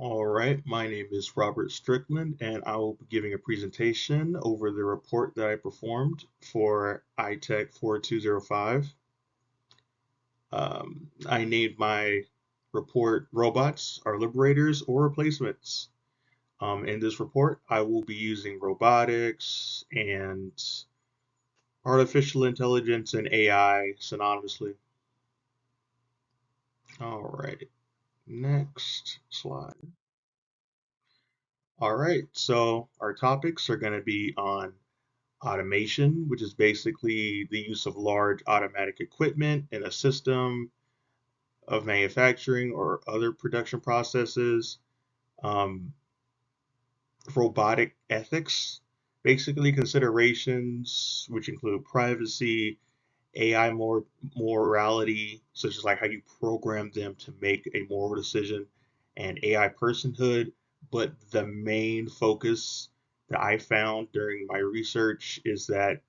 All right, my name is Robert Strickland, and I will be giving a presentation over the report that I performed for ITEC 4205. I named my report Robots Are Liberators or Replacements. In this report, I will be using robotics and artificial intelligence and AI synonymously. All right, next slide. All right, so our topics are going to be on automation, which is basically the use of large automatic equipment in a system of manufacturing or other production processes. Um, Robotic ethics, basically considerations which include privacy, AI morality, such as like how you program them to make a moral decision, and AI personhood. But the main focus that I found during my research is that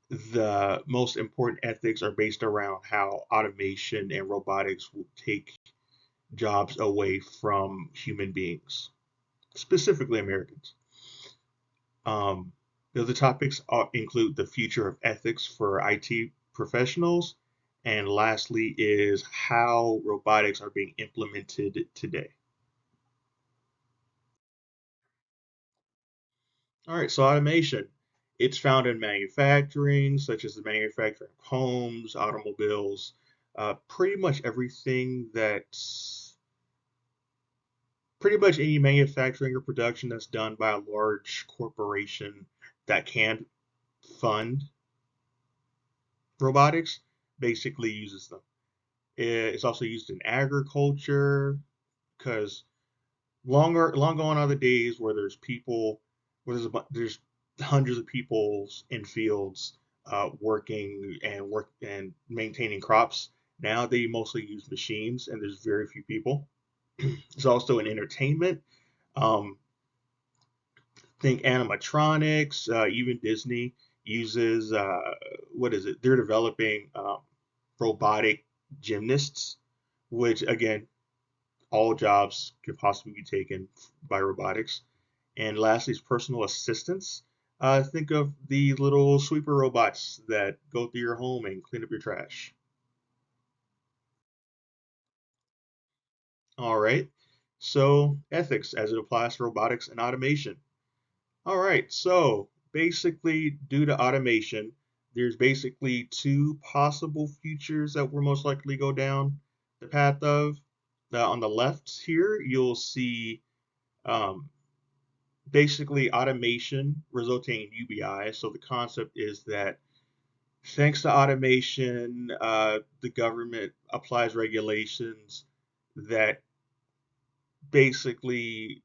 the most important ethics are based around how automation and robotics will take jobs away from human beings, specifically Americans. The other topics include the future of ethics for IT professionals, and lastly is how robotics are being implemented today. All right, so automation. It's found in manufacturing, such as the manufacturing of homes, automobiles, pretty much everything that's pretty much any manufacturing or production that's done by a large corporation that can fund robotics basically uses them. It's also used in agriculture because long gone are the days where there's people, where there's hundreds of people in fields working and maintaining crops. Now they mostly use machines, and there's very few people. It's also in entertainment. Um, think animatronics. Even Disney uses what is it? They're developing robotic gymnasts, which again, all jobs could possibly be taken by robotics. And lastly, is personal assistants. Think of the little sweeper robots that go through your home and clean up your trash. All right. So, ethics as it applies to robotics and automation. All right. So, basically, due to automation, there's basically two possible futures that we're most likely go down the path of. On the left here, you'll see um, basically automation resulting in UBI. So the concept is that thanks to automation, the government applies regulations that basically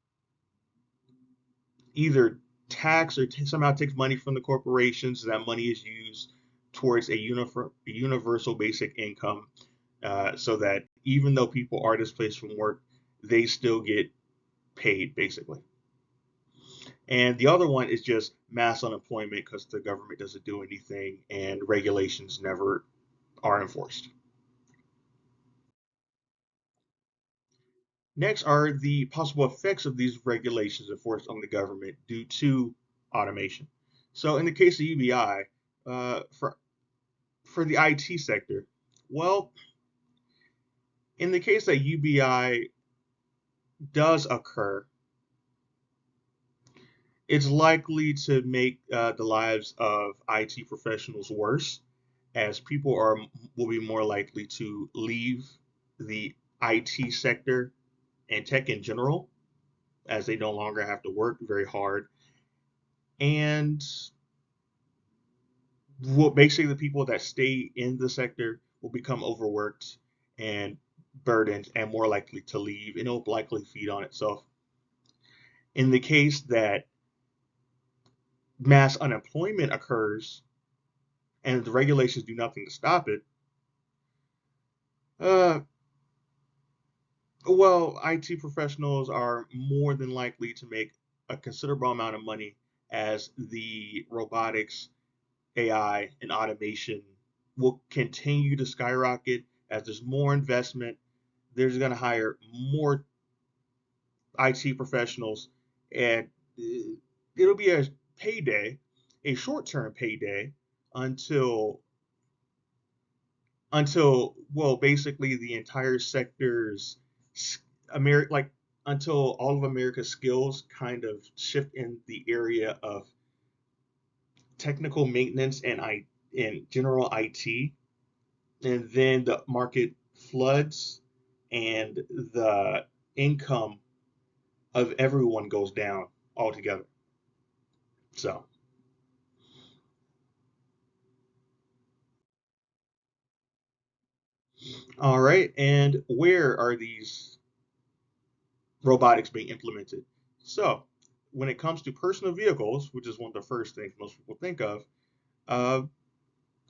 either tax or somehow takes money from the corporations. That money is used towards a universal basic income, so that even though people are displaced from work, they still get paid basically. And the other one is just mass unemployment because the government doesn't do anything and regulations never are enforced. Next are the possible effects of these regulations enforced on the government due to automation. So, in the case of UBI, for the IT sector, well, in the case that UBI does occur, it's likely to make the lives of IT professionals worse, as people are will be more likely to leave the IT sector and tech in general, as they no longer have to work very hard, and will basically the people that stay in the sector will become overworked and burdened and more likely to leave, and it'll likely feed on itself. In the case that mass unemployment occurs and the regulations do nothing to stop it, uh, well, IT professionals are more than likely to make a considerable amount of money as the robotics, AI, and automation will continue to skyrocket as there's more investment. There's going to hire more IT professionals, and it'll be a payday, a short-term payday until well, basically the entire sector's like until all of America's skills kind of shift in the area of technical maintenance and general IT, and then the market floods and the income of everyone goes down altogether. So, all right, and where are these robotics being implemented? So, when it comes to personal vehicles, which is one of the first things most people think of, uh,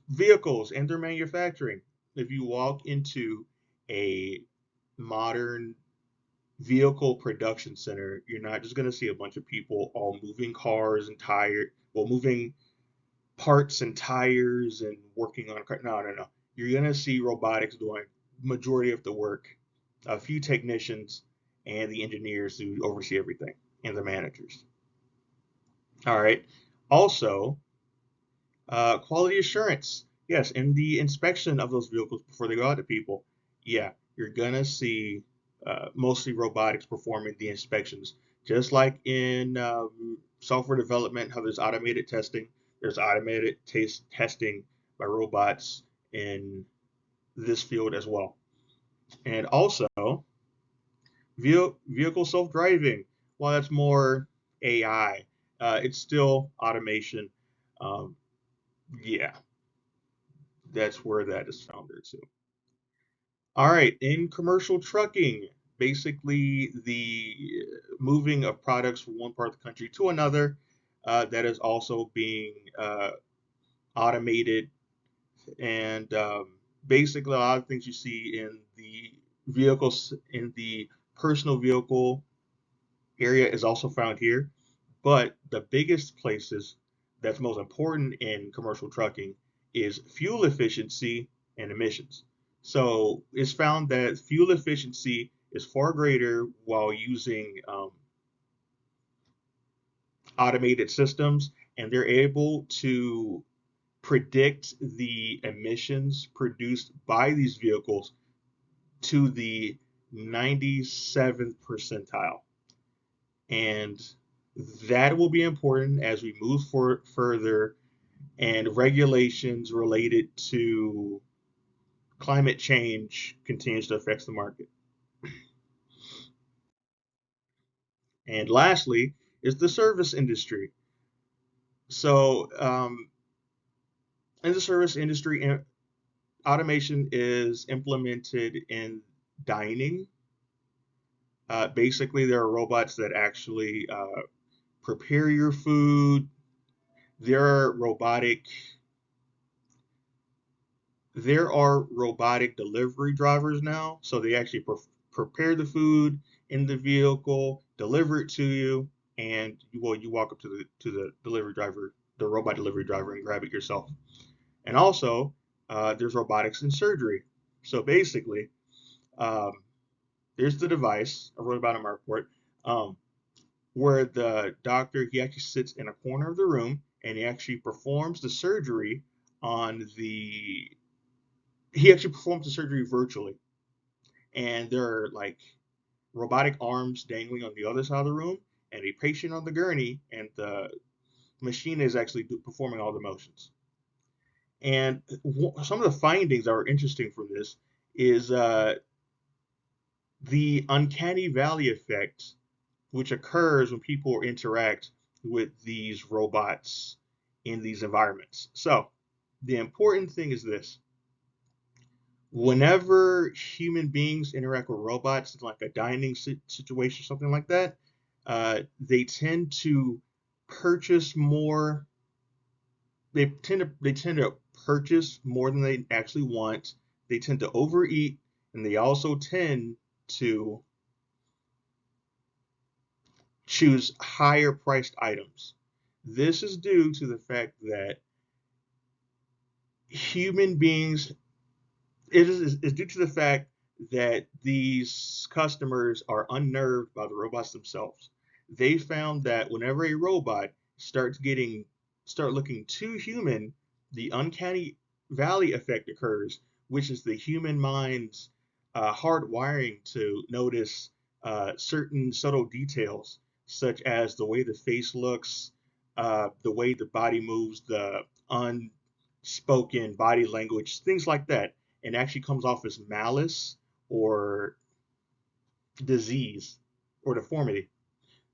vehicles and their manufacturing. If you walk into a modern vehicle production center, you're not just going to see a bunch of people all moving cars and moving parts and tires and working on car. No, no, no. You're going to see robotics doing majority of the work, a few technicians, and the engineers who oversee everything, and the managers. All right. Also, quality assurance. Yes, in the inspection of those vehicles before they go out to people, yeah, you're gonna see mostly robotics performing the inspections. Just like in software development, how there's automated testing, there's automated testing by robots in this field as well. And also, vehicle self-driving. While that's more AI, it's still automation. Um, yeah, that's where that is found there too. All right, in commercial trucking, basically the moving of products from one part of the country to another, that is also being automated, and basically a lot of things you see in the vehicles in the personal vehicle area is also found here. But the biggest places that's most important in commercial trucking is fuel efficiency and emissions. So it's found that fuel efficiency is far greater while using automated systems, and they're able to predict the emissions produced by these vehicles to the 97th percentile. And that will be important as we move further and regulations related to climate change continues to affect the market. And lastly is the service industry. So in the service industry, automation is implemented in dining. Basically, there are robots that actually prepare your food. There are robotic there are robotic delivery drivers now, so they actually prepare the food in the vehicle, deliver it to you, and you walk up to the delivery driver, the robot delivery driver, and grab it yourself. And also, there's robotics in surgery. So basically, um, there's the device I wrote about in my report, um, where the doctor he actually sits in a corner of the room and he actually performs the surgery on the he actually performs the surgery virtually, and there are like robotic arms dangling on the other side of the room, and a patient on the gurney, and the machine is actually performing all the motions. And some of the findings that are interesting from this is the uncanny valley effect, which occurs when people interact with these robots in these environments. So, the important thing is this: whenever human beings interact with robots, like a dining situation, something like that, they tend to purchase more. They tend to purchase more than they actually want. They tend to overeat, and they also tend to choose higher priced items. This is due to the fact that human beings. It is due to the fact that these customers are unnerved by the robots themselves. They found that whenever a robot start looking too human, the uncanny valley effect occurs, which is the human mind's hardwiring to notice certain subtle details, such as the way the face looks, the way the body moves, the unspoken body language, things like that, and actually comes off as malice or disease or deformity.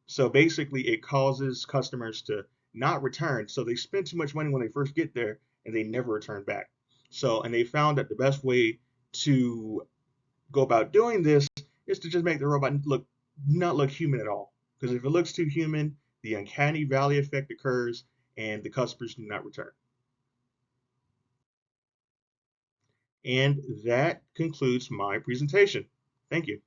So basically, it causes customers to not return. So they spend too much money when they first get there and they never return back. So, and they found that the best way to go about doing this is to just make the robot not look human at all. Because if it looks too human, the uncanny valley effect occurs and the customers do not return. And that concludes my presentation. Thank you.